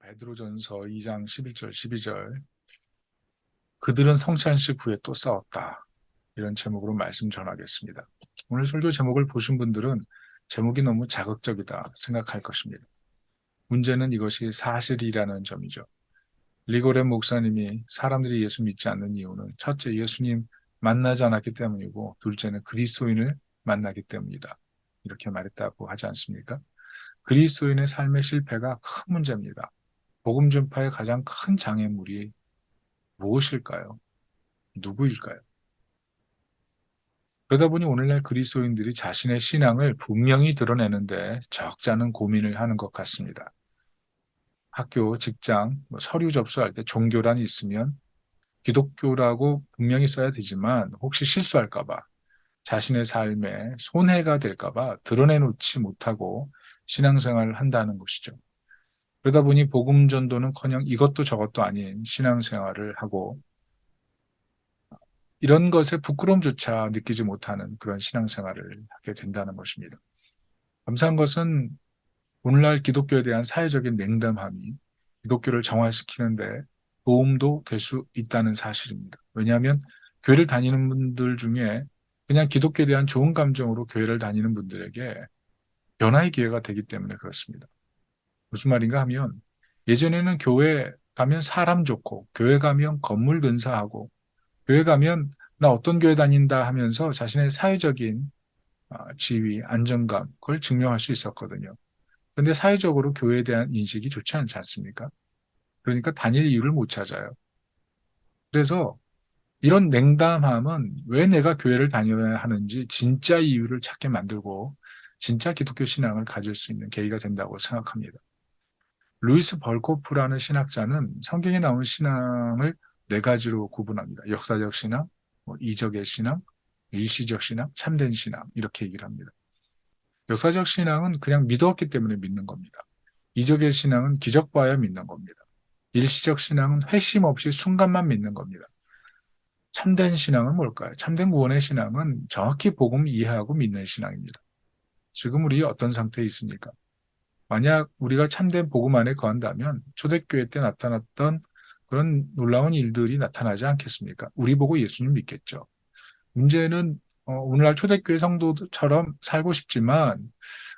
베드로전서 2장 11절, 12절. 그들은 성찬식 후에 또 싸웠다. 이런 제목으로 말씀 전하겠습니다. 오늘 설교 제목을 보신 분들은 제목이 너무 자극적이다 생각할 것입니다. 문제는 이것이 사실이라는 점이죠. 리고렌 목사님이 사람들이 예수 믿지 않는 이유는 첫째, 예수님 만나지 않았기 때문이고, 둘째는 그리스도인을 만나기 때문이다. 이렇게 말했다고 하지 않습니까? 그리스도인의 삶의 실패가 큰 문제입니다. 복음 전파의 가장 큰 장애물이 무엇일까요? 누구일까요? 그러다 보니 오늘날 그리스도인들이 자신의 신앙을 분명히 드러내는데 적잖은 고민을 하는 것 같습니다. 학교, 직장, 서류 접수할 때 종교란이 있으면 기독교라고 분명히 써야 되지만 혹시 실수할까 봐, 자신의 삶에 손해가 될까 봐 드러내놓지 못하고 신앙생활을 한다는 것이죠. 그러다 보니 복음 전도는커녕 이것도 저것도 아닌 신앙생활을 하고 이런 것에 부끄러움조차 느끼지 못하는 그런 신앙생활을 하게 된다는 것입니다. 감사한 것은 오늘날 기독교에 대한 사회적인 냉담함이 기독교를 정화시키는데 도움도 될 수 있다는 사실입니다. 왜냐하면 교회를 다니는 분들 중에 그냥 기독교에 대한 좋은 감정으로 교회를 다니는 분들에게 변화의 기회가 되기 때문에 그렇습니다. 무슨 말인가 하면 예전에는 교회 가면 사람 좋고 교회 가면 건물 근사하고 교회 가면 나 어떤 교회 다닌다 하면서 자신의 사회적인 지위, 안정감, 그걸 증명할 수 있었거든요. 그런데 사회적으로 교회에 대한 인식이 좋지 않지 않습니까? 그러니까 다닐 이유를 못 찾아요. 그래서 이런 냉담함은 왜 내가 교회를 다녀야 하는지 진짜 이유를 찾게 만들고 진짜 기독교 신앙을 가질 수 있는 계기가 된다고 생각합니다. 루이스 벌코프라는 신학자는 성경에 나온 신앙을 네 가지로 구분합니다. 역사적 신앙, 이적의 신앙, 일시적 신앙, 참된 신앙 이렇게 얘기를 합니다. 역사적 신앙은 그냥 믿었기 때문에 믿는 겁니다. 이적의 신앙은 기적 봐야 믿는 겁니다. 일시적 신앙은 회심 없이 순간만 믿는 겁니다. 참된 신앙은 뭘까요? 참된 구원의 신앙은 정확히 복음 이해하고 믿는 신앙입니다. 지금 우리 어떤 상태에 있습니까? 만약 우리가 참된 복음 안에 거한다면 초대교회 때 나타났던 그런 놀라운 일들이 나타나지 않겠습니까? 우리 보고 예수님 믿겠죠. 문제는 오늘날 초대교회 성도처럼 살고 싶지만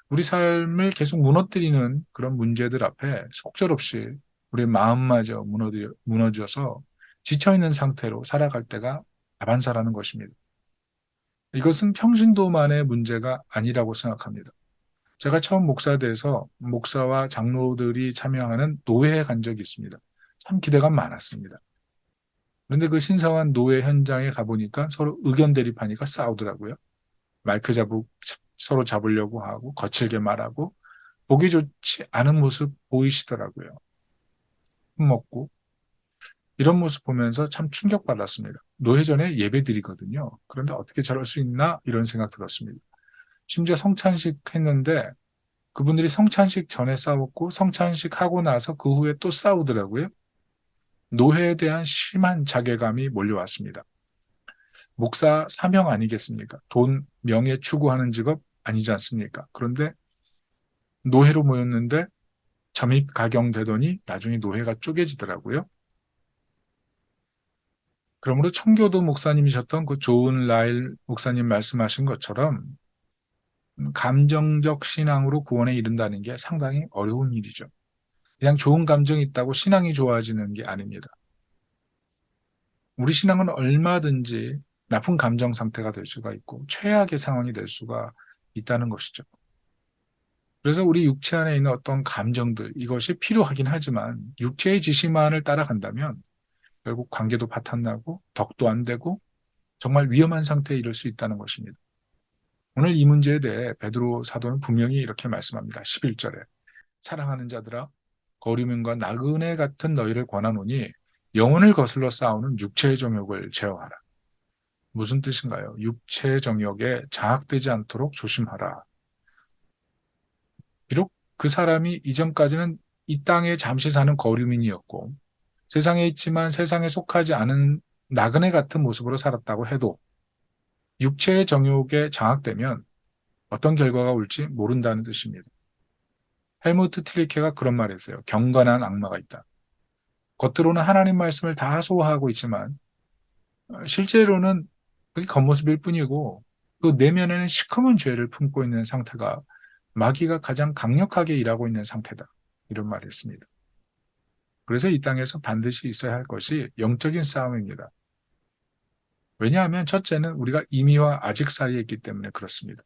우리 삶을 계속 무너뜨리는 그런 문제들 앞에 속절없이 우리의 마음마저 무너져서 지쳐있는 상태로 살아갈 때가 다반사라는 것입니다. 이것은 평신도만의 문제가 아니라고 생각합니다. 제가 처음 목사돼서 목사와 장로들이 참여하는 노회에 간 적이 있습니다. 참 기대가 많았습니다. 그런데 그 신성한 노회 현장에 가보니까 서로 의견 대립하니까 싸우더라고요. 마이크 서로 잡으려고 하고 거칠게 말하고 보기 좋지 않은 모습 보이시더라고요. 먹고 이런 모습 보면서 참 충격받았습니다. 노회전에 예배 드리거든요. 그런데 어떻게 저럴 수 있나 이런 생각 들었습니다. 심지어 성찬식 했는데 그분들이 성찬식 전에 싸웠고 성찬식 하고 나서 그 후에 또 싸우더라고요. 노회에 대한 심한 자괴감이 몰려왔습니다. 목사 사명 아니겠습니까? 돈, 명예 추구하는 직업 아니지 않습니까? 그런데 노회로 모였는데 잠입 가경되더니 나중에 노회가 쪼개지더라고요. 그러므로 청교도 목사님이셨던 그 좋은 라일 목사님 말씀하신 것처럼 감정적 신앙으로 구원에 이른다는 게 상당히 어려운 일이죠. 그냥 좋은 감정이 있다고 신앙이 좋아지는 게 아닙니다. 우리 신앙은 얼마든지 나쁜 감정 상태가 될 수가 있고 최악의 상황이 될 수가 있다는 것이죠. 그래서 우리 육체 안에 있는 어떤 감정들, 이것이 필요하긴 하지만 육체의 지시만을 따라간다면 결국 관계도 파탄나고 덕도 안 되고 정말 위험한 상태에 이를 수 있다는 것입니다. 오늘 이 문제에 대해 베드로 사도는 분명히 이렇게 말씀합니다. 11절에 사랑하는 자들아 거류민과 나그네 같은 너희를 권하노니 영혼을 거슬러 싸우는 육체의 정욕을 제어하라. 무슨 뜻인가요? 육체의 정욕에 장악되지 않도록 조심하라. 비록 그 사람이 이전까지는 이 땅에 잠시 사는 거류민이었고 세상에 있지만 세상에 속하지 않은 나그네 같은 모습으로 살았다고 해도 육체의 정욕에 장악되면 어떤 결과가 올지 모른다는 뜻입니다. 헬무트 틸리케가 그런 말을 했어요. 경건한 악마가 있다. 겉으로는 하나님 말씀을 다 소화하고 있지만 실제로는 그게 겉모습일 뿐이고 그 내면에는 시커먼 죄를 품고 있는 상태가 마귀가 가장 강력하게 일하고 있는 상태다. 이런 말을 했습니다. 그래서 이 땅에서 반드시 있어야 할 것이 영적인 싸움입니다. 왜냐하면 첫째는 우리가 이미와 아직 사이에 있기 때문에 그렇습니다.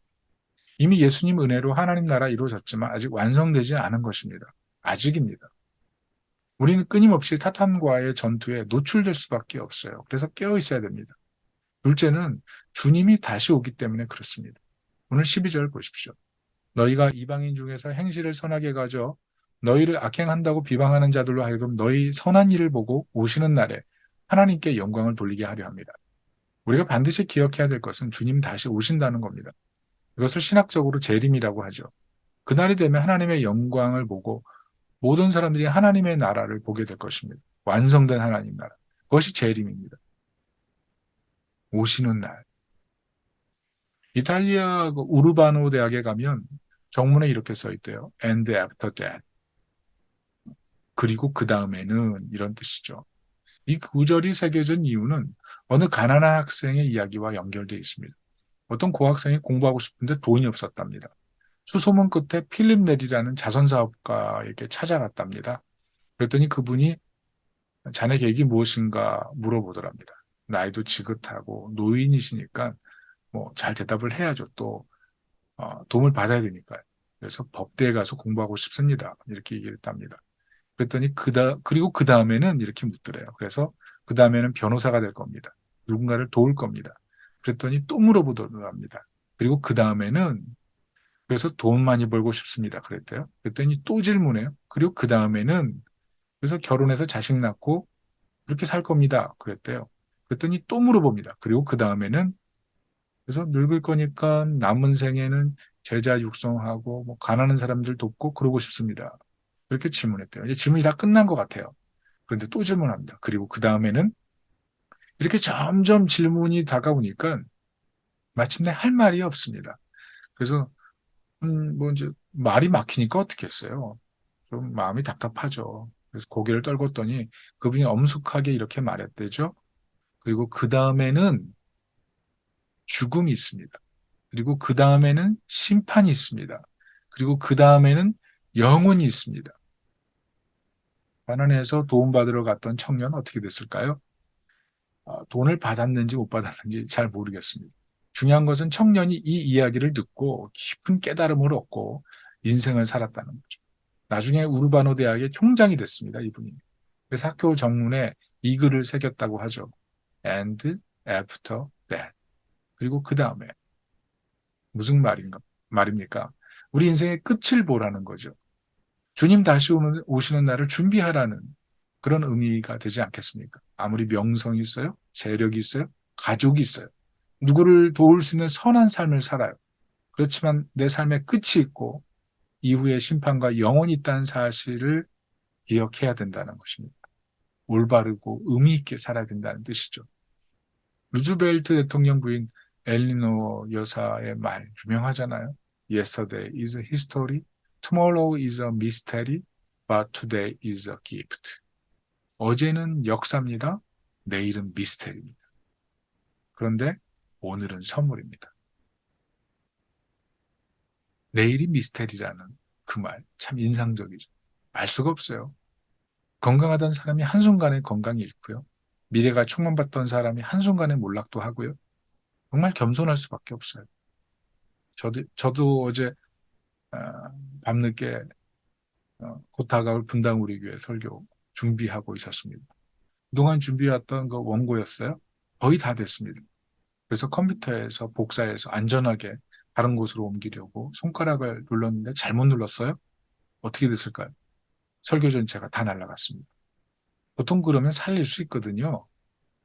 이미 예수님 은혜로 하나님 나라 이루어졌지만 아직 완성되지 않은 것입니다. 아직입니다. 우리는 끊임없이 타탄과의 전투에 노출될 수밖에 없어요. 그래서 깨어 있어야 됩니다. 둘째는 주님이 다시 오기 때문에 그렇습니다. 오늘 12절 보십시오. 너희가 이방인 중에서 행실을 선하게 가져 너희를 악행한다고 비방하는 자들로 하여금 너희 선한 일을 보고 오시는 날에 하나님께 영광을 돌리게 하려 합니다. 우리가 반드시 기억해야 될 것은 주님 다시 오신다는 겁니다. 이것을 신학적으로 재림이라고 하죠. 그날이 되면 하나님의 영광을 보고 모든 사람들이 하나님의 나라를 보게 될 것입니다. 완성된 하나님 나라. 그것이 재림입니다. 오시는 날. 이탈리아 우르바노 대학에 가면 정문에 이렇게 써 있대요. And after that. 그리고 그 다음에는 이런 뜻이죠. 이 구절이 새겨진 이유는 어느 가난한 학생의 이야기와 연결되어 있습니다. 어떤 고학생이 공부하고 싶은데 돈이 없었답니다. 수소문 끝에 필립 넬이라는 자선사업가에게 찾아갔답니다. 그랬더니 그분이 자네 계획이 무엇인가 물어보더랍니다. 나이도 지긋하고 노인이시니까 뭐 잘 대답을 해야죠. 또 도움을 받아야 되니까요. 그래서 법대에 가서 공부하고 싶습니다. 이렇게 얘기했답니다. 그랬더니 그리고 그 다음에는 이렇게 묻더래요. 그래서 그 다음에는 변호사가 될 겁니다. 누군가를 도울 겁니다. 그랬더니 또 물어보더랍니다. 그리고 그 다음에는 그래서 돈 많이 벌고 싶습니다. 그랬대요. 그랬더니 또 질문해요. 그리고 그 다음에는 그래서 결혼해서 자식 낳고 그렇게 살 겁니다. 그랬대요. 그랬더니 또 물어봅니다. 그리고 그 다음에는 그래서 늙을 거니까 남은 생에는 제자 육성하고 뭐 가난한 사람들 돕고 그러고 싶습니다. 그렇게 질문했대요. 이제 질문이 다 끝난 것 같아요. 그런데 또 질문합니다. 그리고 그 다음에는 이렇게 점점 질문이 다가오니까 마침내 할 말이 없습니다. 그래서 뭐 이제 말이 막히니까 어떻게 했어요? 좀 마음이 답답하죠. 그래서 고개를 떨궜더니 그분이 엄숙하게 이렇게 말했대죠. 그리고 그 다음에는 죽음이 있습니다. 그리고 그 다음에는 심판이 있습니다. 그리고 그 다음에는 영혼이 있습니다. 가난해서 도움받으러 갔던 청년 어떻게 됐을까요? 돈을 받았는지 못 받았는지 잘 모르겠습니다. 중요한 것은 청년이 이 이야기를 듣고 깊은 깨달음을 얻고 인생을 살았다는 거죠. 나중에 우르바노 대학의 총장이 됐습니다. 이분이. 그래서 학교 정문에 이 글을 새겼다고 하죠. And after that. 그리고 그 다음에 무슨 말입니까? 우리 인생의 끝을 보라는 거죠. 주님 다시 오시는 날을 준비하라는 그런 의미가 되지 않겠습니까? 아무리 명성이 있어요, 재력이 있어요, 가족이 있어요. 누구를 도울 수 있는 선한 삶을 살아요. 그렇지만 내 삶의 끝이 있고 이후에 심판과 영원이 있다는 사실을 기억해야 된다는 것입니다. 올바르고 의미 있게 살아야 된다는 뜻이죠. 루즈벨트 대통령 부인 엘리노 여사의 말 유명하잖아요. Yesterday is a history, tomorrow is a mystery, but today is a gift. 어제는 역사입니다. 내일은 미스테리입니다. 그런데 오늘은 선물입니다. 내일이 미스테리라는 그 말 참 인상적이죠. 알 수가 없어요. 건강하던 사람이 한순간에 건강이 잃고요. 미래가 충만받던 사람이 한순간에 몰락도 하고요. 정말 겸손할 수밖에 없어요. 저도 어제 밤늦게 곧 다가올 분당 우리 교회 설교 준비하고 있었습니다. 그동안 준비해왔던 그 원고였어요. 거의 다 됐습니다. 그래서 컴퓨터에서 복사해서 안전하게 다른 곳으로 옮기려고 손가락을 눌렀는데 잘못 눌렀어요. 어떻게 됐을까요? 설교 전체가 다 날아갔습니다. 보통 그러면 살릴 수 있거든요.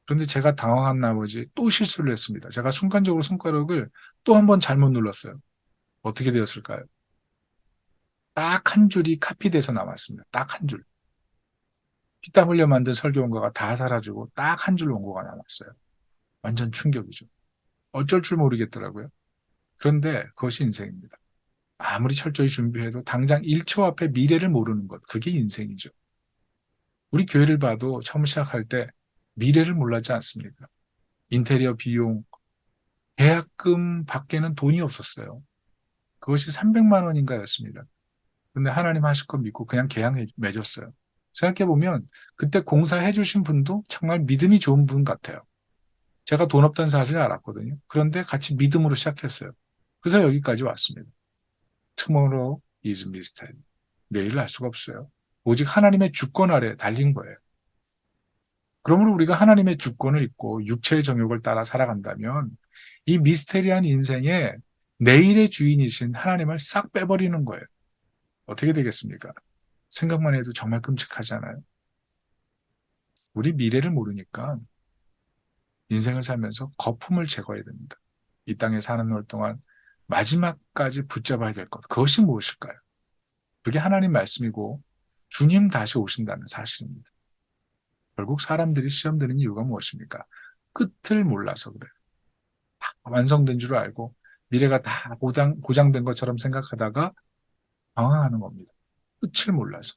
그런데 제가 당황한 나머지 또 실수를 했습니다. 제가 순간적으로 손가락을 또 한 번 잘못 눌렀어요. 어떻게 되었을까요? 딱 한 줄이 카피돼서 남았습니다. 딱 한 줄. 피땀 흘려 만든 설교 원고가 다 사라지고 딱 한 줄 원고가 남았어요. 완전 충격이죠. 어쩔 줄 모르겠더라고요. 그런데 그것이 인생입니다. 아무리 철저히 준비해도 당장 1초 앞에 미래를 모르는 것, 그게 인생이죠. 우리 교회를 봐도 처음 시작할 때 미래를 몰랐지 않습니까? 인테리어 비용, 계약금 밖에는 돈이 없었어요. 그것이 300만 원인가였습니다. 근데 하나님 하실 거 믿고 그냥 계약 맺었어요. 생각해보면 그때 공사해 주신 분도 정말 믿음이 좋은 분 같아요. 제가 돈 없다는 사실을 알았거든요. 그런데 같이 믿음으로 시작했어요. 그래서 여기까지 왔습니다. Tomorrow is mystery. 내일을 알 수가 없어요. 오직 하나님의 주권 아래 달린 거예요. 그러므로 우리가 하나님의 주권을 잊고 육체의 정욕을 따라 살아간다면 이 미스테리한 인생에 내일의 주인이신 하나님을 싹 빼버리는 거예요. 어떻게 되겠습니까? 생각만 해도 정말 끔찍하잖아요. 우리 미래를 모르니까 인생을 살면서 거품을 제거해야 됩니다. 이 땅에 사는 날 동안 마지막까지 붙잡아야 될 것. 그것이 무엇일까요? 그게 하나님 말씀이고 주님 다시 오신다는 사실입니다. 결국 사람들이 시험 드는 이유가 무엇입니까? 끝을 몰라서 그래요. 다 완성된 줄 알고 미래가 다 보장된 것처럼 생각하다가 방황하는 겁니다. 끝을 몰라서.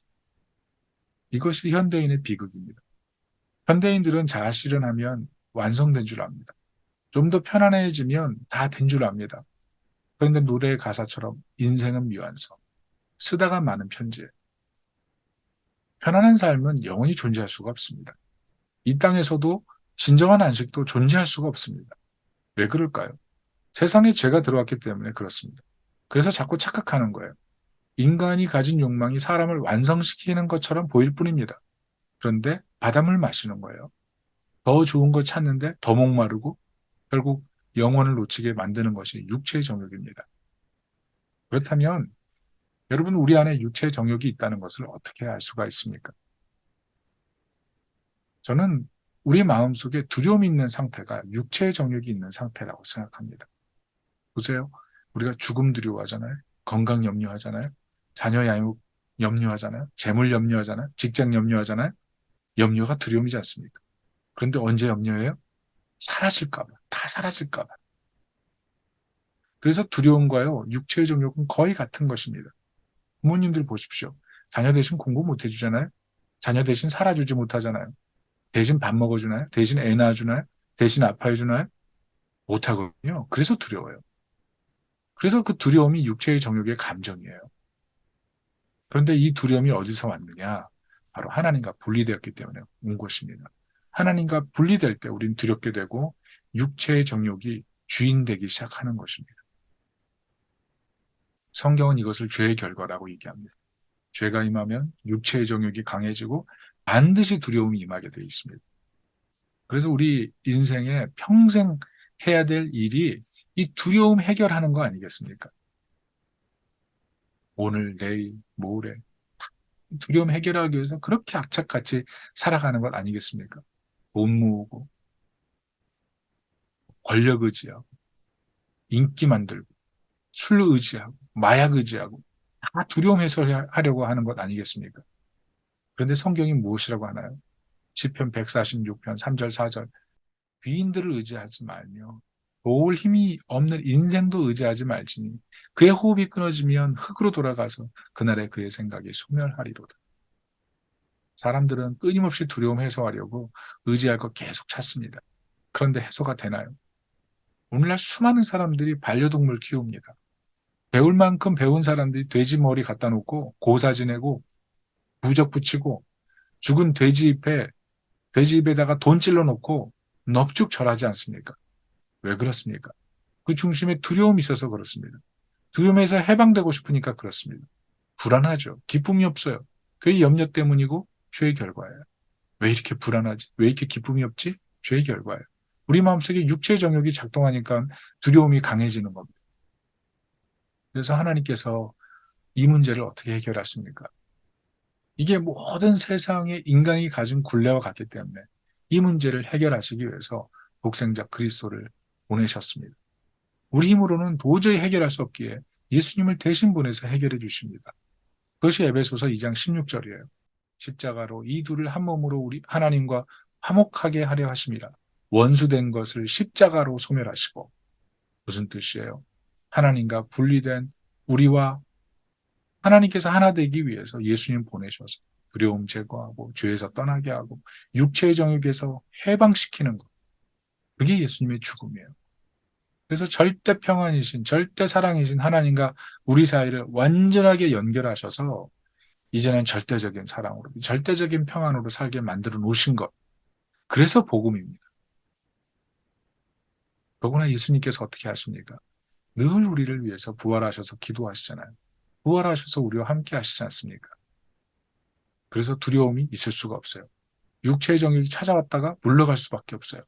이것이 현대인의 비극입니다. 현대인들은 자아실현하면 완성된 줄 압니다. 좀 더 편안해지면 다 된 줄 압니다. 그런데 노래의 가사처럼 인생은 미완성. 쓰다가 많은 편지예요. 편안한 삶은 영원히 존재할 수가 없습니다. 이 땅에서도 진정한 안식도 존재할 수가 없습니다. 왜 그럴까요? 세상에 죄가 들어왔기 때문에 그렇습니다. 그래서 자꾸 착각하는 거예요. 인간이 가진 욕망이 사람을 완성시키는 것처럼 보일 뿐입니다. 그런데 바닷물 마시는 거예요. 더 좋은 거 찾는데 더 목마르고 결국 영혼을 놓치게 만드는 것이 육체의 정욕입니다. 그렇다면 여러분 우리 안에 육체의 정욕이 있다는 것을 어떻게 알 수가 있습니까? 저는 우리 마음속에 두려움이 있는 상태가 육체의 정욕이 있는 상태라고 생각합니다. 보세요. 우리가 죽음 두려워하잖아요. 건강 염려하잖아요. 자녀 양육 염려하잖아요. 재물 염려하잖아요. 직장 염려하잖아요. 염려가 두려움이지 않습니까? 그런데 언제 염려해요? 사라질까 봐. 다 사라질까 봐. 그래서 두려움과요, 육체의 정욕은 거의 같은 것입니다. 부모님들 보십시오. 자녀 대신 공부 못 해주잖아요. 자녀 대신 살아주지 못하잖아요. 대신 밥 먹어주나요? 대신 애 낳아주나요? 대신 아파해주나요? 못하거든요. 그래서 두려워요. 그래서 그 두려움이 육체의 정욕의 감정이에요. 그런데 이 두려움이 어디서 왔느냐? 바로 하나님과 분리되었기 때문에 온 것입니다. 하나님과 분리될 때 우린 두렵게 되고 육체의 정욕이 주인 되기 시작하는 것입니다. 성경은 이것을 죄의 결과라고 얘기합니다. 죄가 임하면 육체의 정욕이 강해지고 반드시 두려움이 임하게 되어 있습니다. 그래서 우리 인생에 평생 해야 될 일이 이 두려움 해결하는 거 아니겠습니까? 오늘, 내일, 모레. 두려움 해결하기 위해서 그렇게 악착같이 살아가는 것 아니겠습니까? 돈 모으고, 권력 의지하고, 인기 만들고, 술 의지하고, 마약 의지하고, 다 두려움 해소하려고 하는 것 아니겠습니까? 그런데 성경이 무엇이라고 하나요? 시편 146편 3절 4절. 귀인들을 의지하지 말며 도울 힘이 없는 인생도 의지하지 말지니 그의 호흡이 끊어지면 흙으로 돌아가서 그날에 그의 생각이 소멸하리로다. 사람들은 끊임없이 두려움 해소하려고 의지할 것 계속 찾습니다. 그런데 해소가 되나요? 오늘날 수많은 사람들이 반려동물 키웁니다. 배울 만큼 배운 사람들이 돼지 머리 갖다 놓고 고사 지내고 부적 붙이고 죽은 돼지 입에다가 돈 찔러 놓고 넙죽 절하지 않습니까? 왜 그렇습니까? 그 중심에 두려움이 있어서 그렇습니다. 두려움에서 해방되고 싶으니까 그렇습니다. 불안하죠. 기쁨이 없어요. 그게 염려 때문이고 죄의 결과예요. 왜 이렇게 불안하지? 왜 이렇게 기쁨이 없지? 죄의 결과예요. 우리 마음속에 육체의 정욕이 작동하니까 두려움이 강해지는 겁니다. 그래서 하나님께서 이 문제를 어떻게 해결하십니까? 이게 모든 세상의 인간이 가진 굴레와 같기 때문에 이 문제를 해결하시기 위해서 독생자 그리스도를 보내셨습니다. 우리 힘으로는 도저히 해결할 수 없기에 예수님을 대신 보내서 해결해 주십니다. 그것이 에베소서 2장 16절이에요. 십자가로 이 둘을 한 몸으로 우리 하나님과 화목하게 하려 하심이라. 원수된 것을 십자가로 소멸하시고 무슨 뜻이에요? 하나님과 분리된 우리와 하나님께서 하나 되기 위해서 예수님 보내셔서 두려움 제거하고 죄에서 떠나게 하고 육체의 정욕에서 해방시키는 것. 그게 예수님의 죽음이에요. 그래서 절대 평안이신, 절대 사랑이신 하나님과 우리 사이를 완전하게 연결하셔서 이제는 절대적인 사랑으로, 절대적인 평안으로 살게 만들어 놓으신 것. 그래서 복음입니다. 더구나 예수님께서 어떻게 하십니까? 늘 우리를 위해서 부활하셔서 기도하시잖아요. 부활하셔서 우리와 함께 하시지 않습니까? 그래서 두려움이 있을 수가 없어요. 육체의 정욕이 찾아왔다가 물러갈 수밖에 없어요.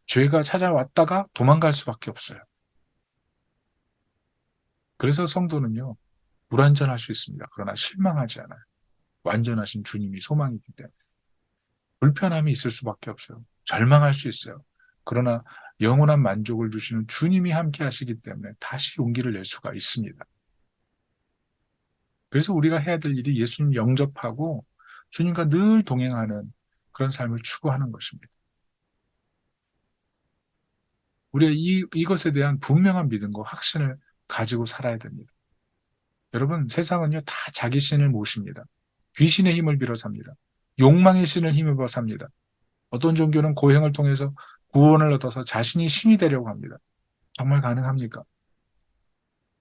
죄가 찾아왔다가 도망갈 수밖에 없어요. 그래서 성도는요, 불완전할 수 있습니다. 그러나 실망하지 않아요. 완전하신 주님이 소망이기 때문에. 불편함이 있을 수밖에 없어요. 절망할 수 있어요. 그러나 영원한 만족을 주시는 주님이 함께 하시기 때문에 다시 용기를 낼 수가 있습니다. 그래서 우리가 해야 될 일이 예수님 영접하고 주님과 늘 동행하는 그런 삶을 추구하는 것입니다. 우리가 이것에 대한 분명한 믿음과 확신을 가지고 살아야 됩니다. 여러분, 세상은요, 다 자기 신을 모십니다. 귀신의 힘을 빌어 삽니다. 욕망의 신을 힘입어 삽니다. 어떤 종교는 고행을 통해서 구원을 얻어서 자신이 신이 되려고 합니다. 정말 가능합니까?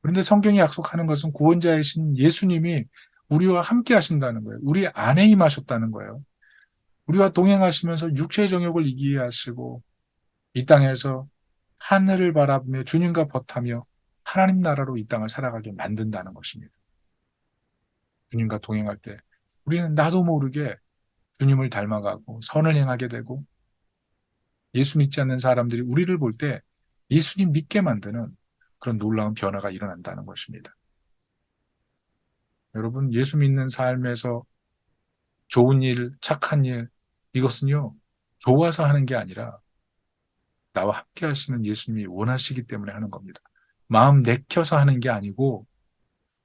그런데 성경이 약속하는 것은 구원자의 신 예수님이 우리와 함께 하신다는 거예요. 우리 안에 임하셨다는 거예요. 우리와 동행하시면서 육체의 정욕을 이기게 하시고 이 땅에서 하늘을 바라보며 주님과 벗하며 하나님 나라로 이 땅을 살아가게 만든다는 것입니다. 주님과 동행할 때 우리는 나도 모르게 주님을 닮아가고 선을 행하게 되고 예수 믿지 않는 사람들이 우리를 볼 때 예수님 믿게 만드는 그런 놀라운 변화가 일어난다는 것입니다. 여러분, 예수 믿는 삶에서 좋은 일, 착한 일, 이것은요, 좋아서 하는 게 아니라 나와 함께 하시는 예수님이 원하시기 때문에 하는 겁니다. 마음 내켜서 하는 게 아니고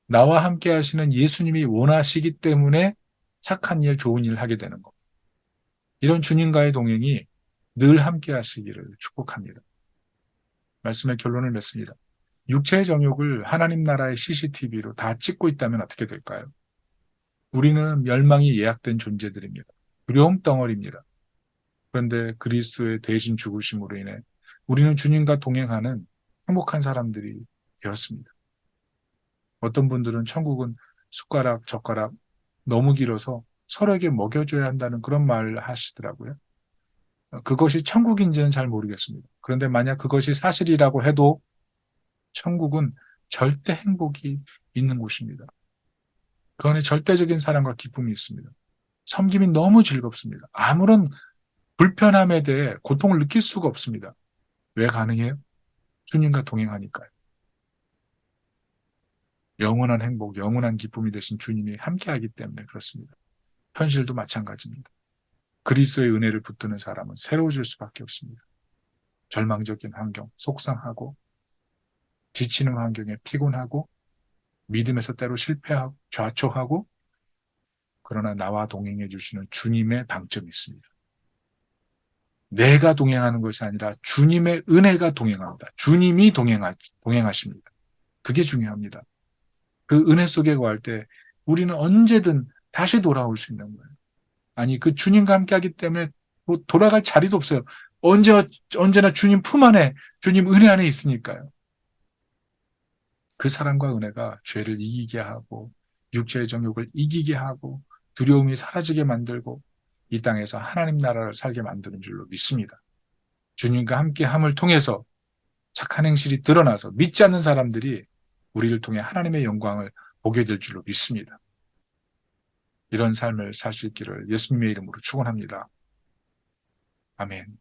나와 함께 하시는 예수님이 원하시기 때문에 착한 일, 좋은 일을 하게 되는 겁니다. 이런 주님과의 동행이 늘 함께 하시기를 축복합니다. 말씀의 결론을 맺습니다. 육체의 정욕을 하나님 나라의 CCTV로 다 찍고 있다면 어떻게 될까요? 우리는 멸망이 예약된 존재들입니다. 두려움 덩어리입니다. 그런데 그리스도의 대신 죽으심으로 인해 우리는 주님과 동행하는 행복한 사람들이 되었습니다. 어떤 분들은 천국은 숟가락, 젓가락 너무 길어서 서로에게 먹여줘야 한다는 그런 말을 하시더라고요. 그것이 천국인지는 잘 모르겠습니다. 그런데 만약 그것이 사실이라고 해도 천국은 절대 행복이 있는 곳입니다. 그 안에 절대적인 사랑과 기쁨이 있습니다. 섬김이 너무 즐겁습니다. 아무런 불편함에 대해 고통을 느낄 수가 없습니다. 왜 가능해요? 주님과 동행하니까요. 영원한 행복, 영원한 기쁨이 되신 주님이 함께하기 때문에 그렇습니다. 현실도 마찬가지입니다. 그리스도의 은혜를 붙드는 사람은 새로워질 수밖에 없습니다. 절망적인 환경, 속상하고 지치는 환경에 피곤하고 믿음에서 때로 실패하고 좌초하고 그러나 나와 동행해 주시는 주님의 방점이 있습니다. 내가 동행하는 것이 아니라 주님의 은혜가 동행합니다. 주님이 동행하십니다. 그게 중요합니다. 그 은혜 속에 거할 때 우리는 언제든 다시 돌아올 수 있는 거예요. 아니, 그 주님과 함께 하기 때문에 뭐 돌아갈 자리도 없어요. 언제나 주님 품 안에, 주님 은혜 안에 있으니까요. 그 사랑과 은혜가 죄를 이기게 하고, 육체의 정욕을 이기게 하고, 두려움이 사라지게 만들고, 이 땅에서 하나님 나라를 살게 만드는 줄로 믿습니다. 주님과 함께 함을 통해서 착한 행실이 드러나서 믿지 않는 사람들이 우리를 통해 하나님의 영광을 보게 될 줄로 믿습니다. 이런 삶을 살 수 있기를 예수님의 이름으로 축원합니다. 아멘.